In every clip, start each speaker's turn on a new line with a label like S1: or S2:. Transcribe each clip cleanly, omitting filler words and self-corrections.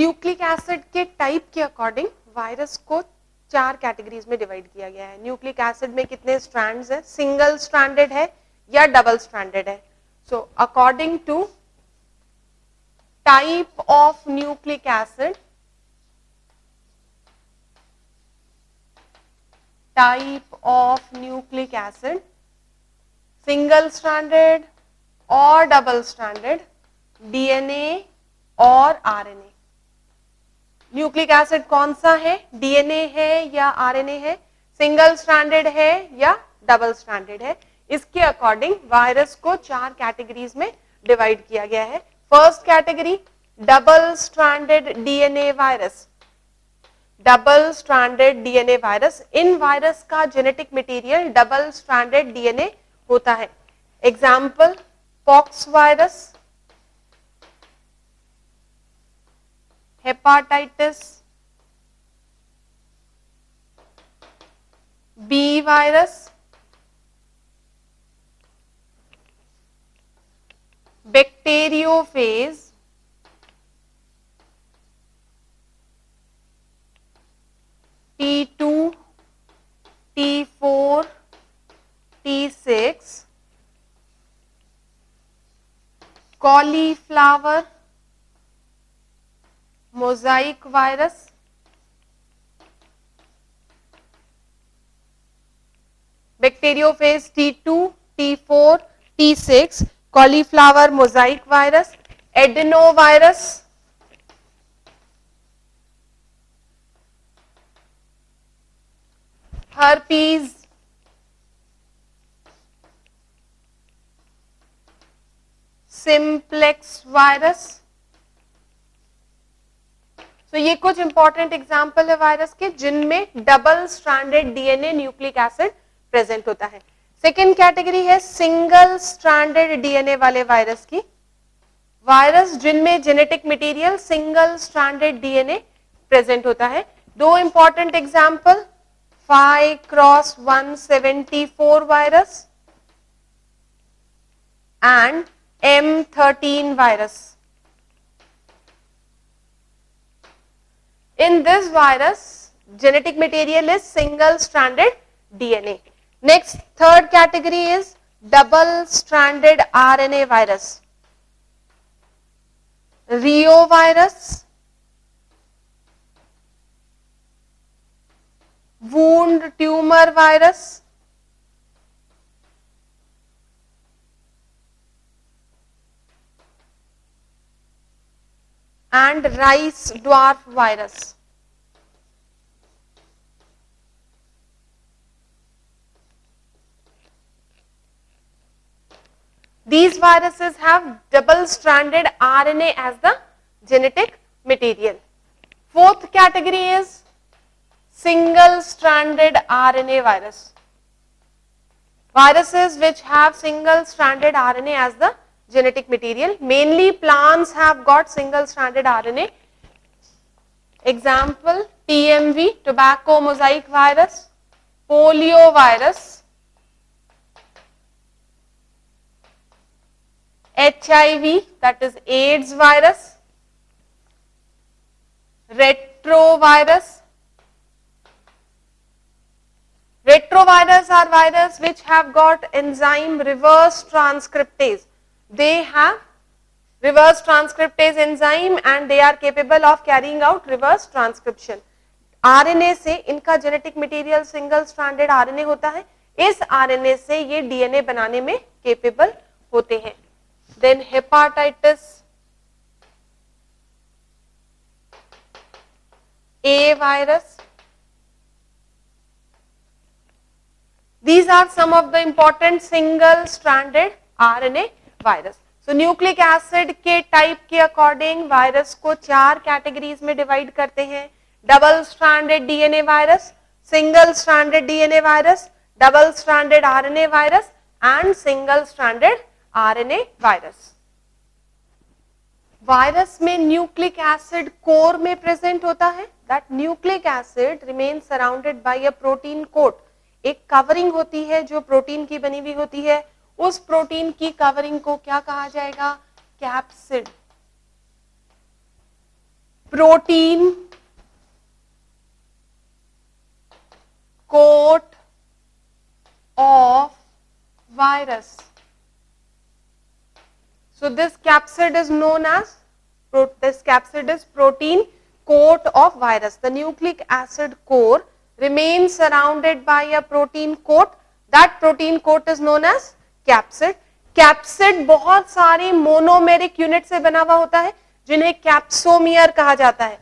S1: Nucleic acid के type के according virus को 4 कैटेगरीज में डिवाइड किया गया है। न्यूक्लिक एसिड में कितने स्ट्रैंड्स हैं? सिंगल स्ट्रैंडेड है या डबल स्ट्रैंडेड है? So according to type of nucleic acid, type of nucleic acid, single stranded और डबल स्ट्रैंडेड, डीएनए और आरएनए। न्यूक्लिक एसिड कौन सा है? डीएनए है या आरएनए है? सिंगल स्ट्रैंडेड है या डबल स्ट्रैंडेड है? इसके अकॉर्डिंग वायरस को 4 कैटेगरीज में डिवाइड किया गया है। First category double stranded DNA virus. Double stranded DNA virus, इन वायरस का genetic material double stranded DNA होता है। Example pox virus, hepatitis B virus, bacteriophage, T2, T4, T6, cauliflower, mosaic virus, bacteriophage T2, T4, T6, cauliflower, mosaic virus, adenovirus, herpes, simplex virus. तो ये कुछ important example है virus के जिनमें double stranded DNA nucleic acid present होता है। Second category है single stranded DNA वाले वायरस की। वायरस जिनमें genetic material single stranded DNA present होता है। दो important example 5x174 virus and M13 virus. In this virus, genetic material is single stranded DNA. Next, third category is double stranded RNA virus. Rio virus, wound tumor virus, and rice dwarf virus. These viruses have double stranded RNA as the genetic material. Fourth category is single stranded RNA virus. Viruses which have single stranded RNA as the genetic material. Mainly plants have got single stranded RNA. Example TMV, tobacco mosaic virus, polio virus, HIV, that is AIDS virus, retrovirus. Retrovirus are virus which have got enzyme reverse transcriptase. They have reverse transcriptase enzyme and they are capable of carrying out reverse transcription. RNA से इनका genetic material single stranded RNA होता है. इस RNA से ये DNA बनाने में capable होते हैं. Then hepatitis A virus. These are some of the important single stranded RNA virus. So nucleic acid के टाइप के अकॉर्डिंग वायरस को 4 कैटेगरीज में डिवाइड करते हैं. Double stranded DNA virus, single stranded DNA virus, double stranded RNA virus and single stranded RNA virus. Virus में nucleic acid core में present होता है. That nucleic acid remains surrounded by a protein coat. एक covering होती है जो protein की बनी हुई होती है. उस प्रोटीन की कवरिंग को क्या कहा जाएगा? Capsid. protein coat of virus. So this capsid is known as, this capsid is protein coat of virus. The nucleic acid core remains surrounded by a protein coat. That protein coat is known as capsid. Capsid बहुत सारी monomeric unit से बना हुआ होता है जिन्हें capsomere कहा जाता है.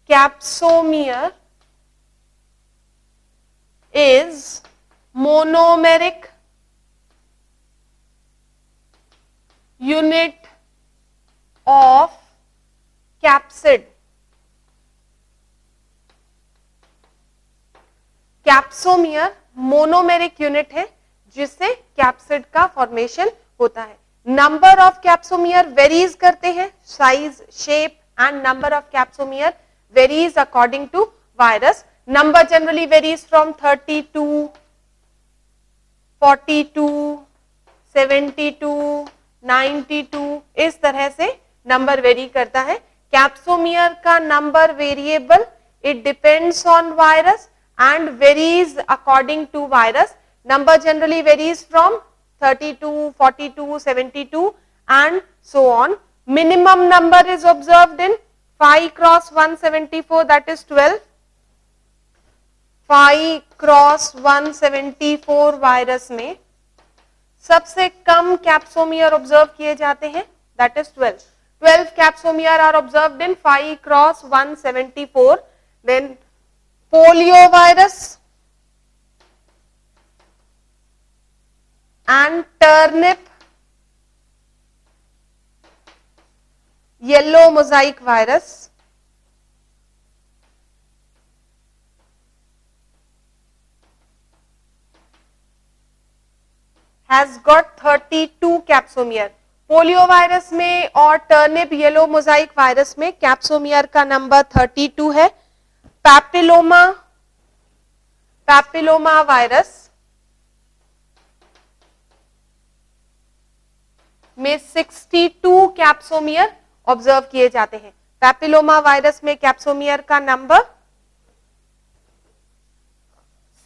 S1: Capsomere is monomeric unit of capsid. Capsomere monomeric unit है जिससे कैप्सिड का फॉर्मेशन होता है. नंबर ऑफ कैप्सोमियर वेरीज करते हैं, size, shape and number of capsomere varies according to virus. Number generally varies from 32, 42, 72, 92, इस तरह से नंबर वेरी करता है. कैप्सोमियर का number variable, it depends on virus and varies according to virus. Number generally varies from 32, 42, 72 and so on. Minimum number is observed in 5 cross 174, that is 12. 5 cross 174 virus में सबसे कम capsomere observe किए जाते हैं, that is 12. 12 capsomere are observed in 5 cross 174. Then poliovirus and turnip yellow mosaic virus has got 32 capsomere. Polio virus में और turnip yellow Mosaic virus में capsomere का number 32 है. पैपिलोमा वायरस में 62 कैप्सोमियर ऑब्जर्व किए जाते हैं. पैपिलोमा वायरस में कैप्सोमियर का नंबर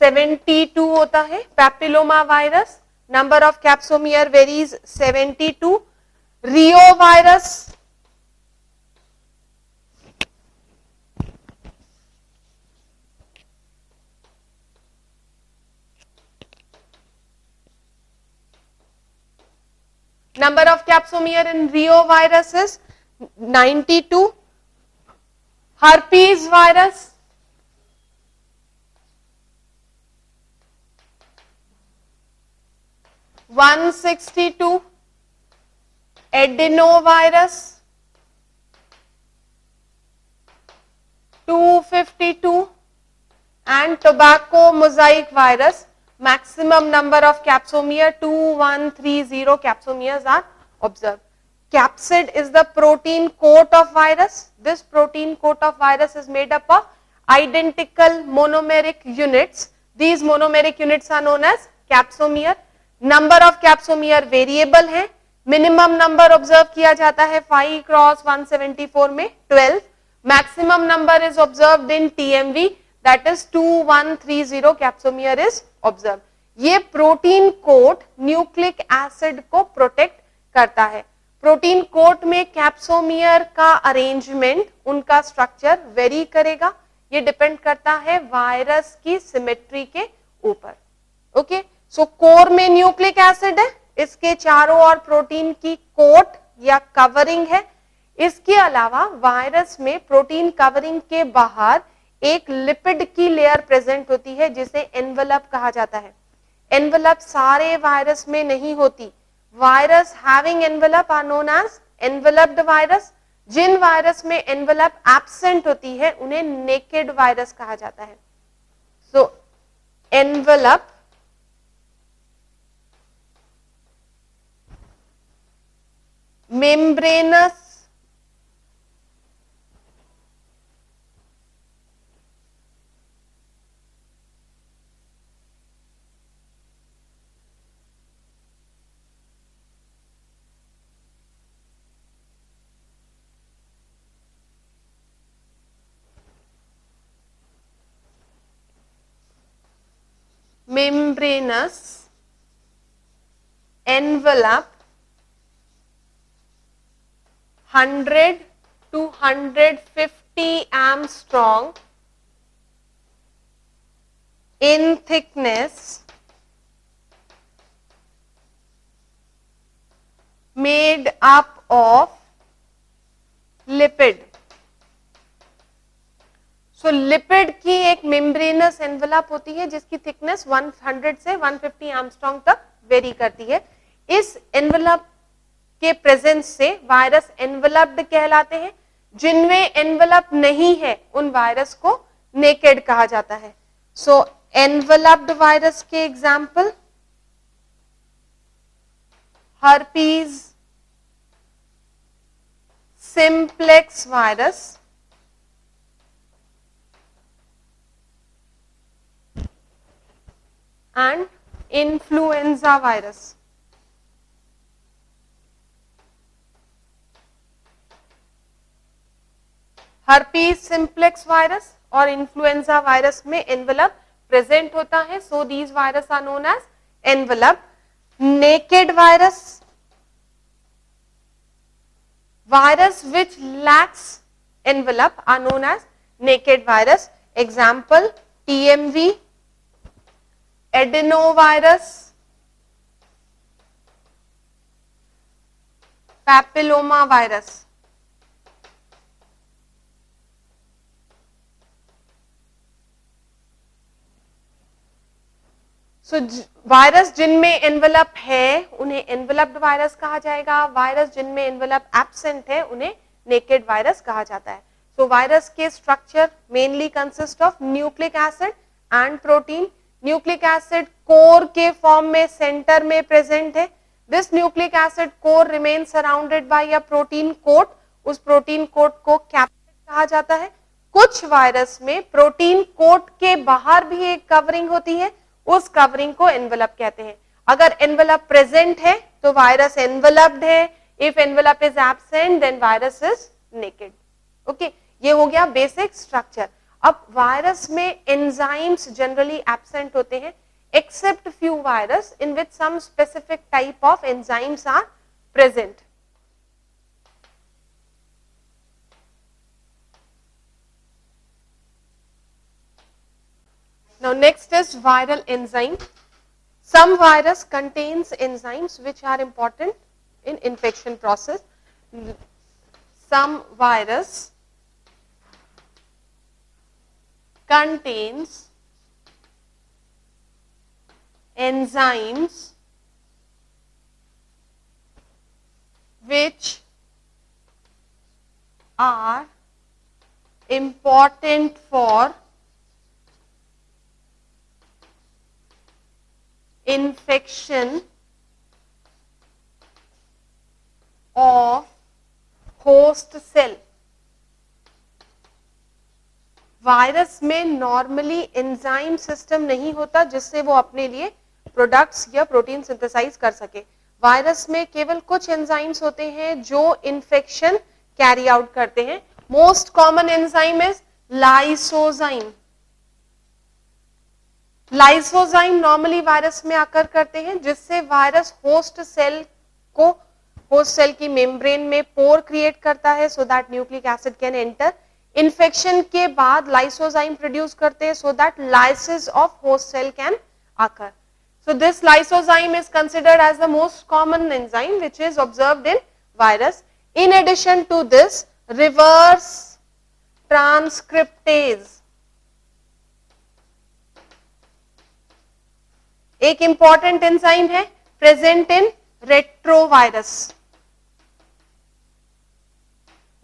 S1: 72 होता है. Papilloma virus number of capsomere varies 72. Rio virus number of capsomeres in Rio virus is 92. Herpes virus 162. Adenovirus 252 and tobacco mosaic virus, maximum number of capsomere 2130 capsomeres are observed. Capsid is the protein coat of virus. This protein coat of virus is made up of identical monomeric units. These monomeric units are known as capsomere. Number of capsomere variable है. Minimum number observe किया जाता है 5 cross 174 में 12. Maximum number is observed in TMV, that is 2130 capsomere is observe. ये protein coat nucleic acid को protect करता है. Protein coat में कैप्सोमियर का अरेंजमेंट, उनका स्ट्रक्चर वेरी करेगा. ये डिपेंड करता है वायरस की सिमेट्री के ऊपर. ओके, सो कोर में न्यूक्लिक एसिड है, इसके चारों ओर प्रोटीन की कोट या कवरिंग है. इसके अलावा वायरस में प्रोटीन कवरिंग के बाहर एक लिपिड की लेयर प्रेजेंट होती है जिसे एनवेलप कहा जाता है. एनवेलप सारे वायरस में नहीं होती. Virus having envelope are known as enveloped virus. जिन वायरस में एनवेलप एब्सेंट होती है उन्हें नेकेड वायरस कहा जाता है. So envelope membranous membranous envelope 100 to 150 Armstrong in thickness, made up of lipid. So lipid की एक मेम्ब्रेनस एनवेलप होती है जिसकी थिकनेस 100 से 150 एंगस्ट्रॉम तक वेरी करती है. इस एनवेलप के प्रेजेंस से वायरस एनवेलप्ड कहलाते हैं. जिनमें एनवेलप नहीं है उन वायरस को नेकेड कहा जाता है. सो एनवेलप्ड वायरस के example herpes simplex virus, and influenza virus. herpes simplex virus और इन्फ्लुएंजा वायरस में एनवेलप प्रेजेंट होता है. So these virus are known as envelope. Naked virus, virus which lacks envelope are known as naked virus. Example TMV, adenovirus, papilloma virus. सो virus जिनमें envelope है उन्हें enveloped virus कहा जाएगा. Virus जिनमें एनवेलप एब्सेंट है उन्हें नेकेड वायरस कहा जाता है. सो वायरस के structure mainly consist of nucleic acid and protein. Nucleic acid core के फॉर्म में सेंटर में प्रेजेंट है. This nucleic acid core remain surrounded by a protein coat. उस प्रोटीन कोट को कैप्सिड कहा जाता है. कुछ वायरस में प्रोटीन कोट के बाहर भी एक कवरिंग होती है, उस कवरिंग को एनवेलप कहते हैं. अगर एनवेलप प्रेजेंट है तो वायरस एनवेलप्ड है. If envelope is absent then virus is naked. Okay, ये हो गया बेसिक स्ट्रक्चर. अब वायरस में एंजाइम्स जनरली एब्सेंट होते हैं except few virus in which some specific type of enzymes are present. Now next is viral enzyme. Some virus contains enzymes which are important in infection process. Some virus contains enzymes which are important for infection of host cell. Virus में normally enzyme system नहीं होता जिससे वो अपने लिए products या protein synthesise कर सके. वायरस में केवल कुछ एंजाइम्स होते हैं जो इन्फेक्शन कैरी आउट करते हैं. Most common enzyme is lysozyme. Lysozyme normally virus में आकर करते हैं जिससे वायरस होस्ट सेल की मेम्ब्रेन में पोर क्रिएट करता है so that nucleic acid can enter. Infection के बाद लाइसोजाइम प्रोड्यूस करते हैं so that lysis of host cell can occur. So this lysozyme is considered as the most common enzyme which is observed in virus. In addition to this, reverse transcriptase एक important enzyme है present in retrovirus.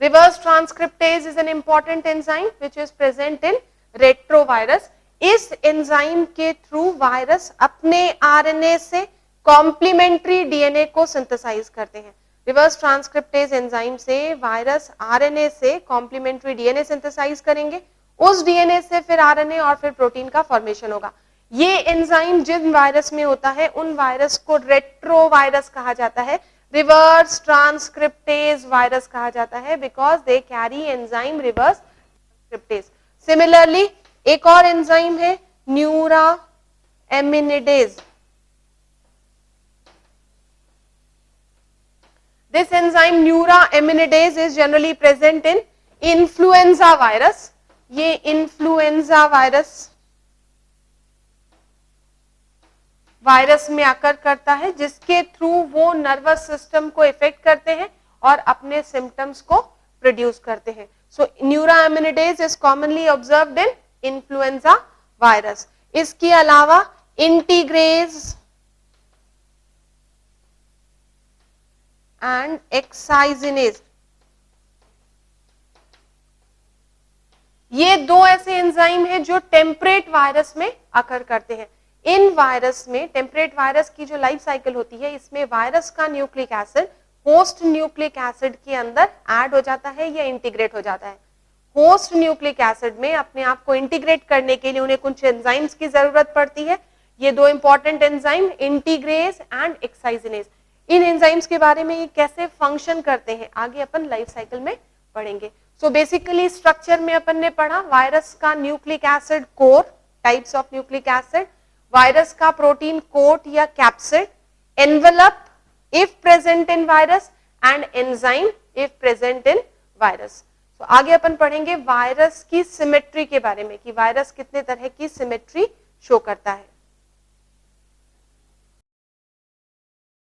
S1: Reverse transcriptase is an important enzyme which is present in retrovirus. इस enzyme के through virus अपने RNA से complementary DNA को synthesise करते हैं. Reverse transcriptase enzyme से वायरस आरएनए से कॉम्प्लीमेंट्री डीएनए सिंथेसाइज करेंगे. उस डीएनए से फिर आरएनए और फिर प्रोटीन का फॉर्मेशन होगा. ये एंजाइम जिन वायरस में होता है उन वायरस को रेट्रोवायरस कहा जाता है. रिवर्स ट्रांसक्रिप्टेज वायरस कहा जाता है because they carry enzyme reverse transcriptase. Similarly एक और एंजाइम है न्यूरापेक्टिन. न्यूराएमिनिडेज. This enzyme neuraminidase is generally present in influenza virus. ये इन्फ्लुएंजा वायरस में आकर करता है, जिसके थ्रू वो नर्वस सिस्टम को इफेक्ट करते हैं और अपने सिम्टम्स को प्रोड्यूस करते हैं. So neuraminidase is commonly observed in influenza virus. इसके अलावा इंटीग्रेज एंड एक्साइजिनेज, ये दो ऐसे एंजाइम हैं जो टेम्परेट वायरस में अकर करते हैं. इन वायरस में, टेम्परेट वायरस की जो लाइफ साइकिल होती है, इसमें वायरस का nucleic acid host nucleic acid के अंदर ऐड हो जाता है या इंटीग्रेट हो जाता है. होस्ट न्यूक्लिक एसिड में अपने आप को इंटीग्रेट करने के लिए उन्हें कुछ एंजाइम्स की जरूरत पड़ती है. ये दो important enzyme integrase and excisionase. इन एंजाइम्स के बारे में ये कैसे फंक्शन करते हैं आगे अपन लाइफ साइकिल में पढ़ेंगे. सो बेसिकली स्ट्रक्चर में अपन ने पढ़ा वायरस का nucleic acid core, types of nucleic acid, virus का प्रोटीन कोट या capsid, envelope if present in virus and enzyme if present in virus. तो आगे अपन पढ़ेंगे वायरस की सिमेट्री के बारे में कि वायरस कितने तरह की सिमेट्री शो करता है.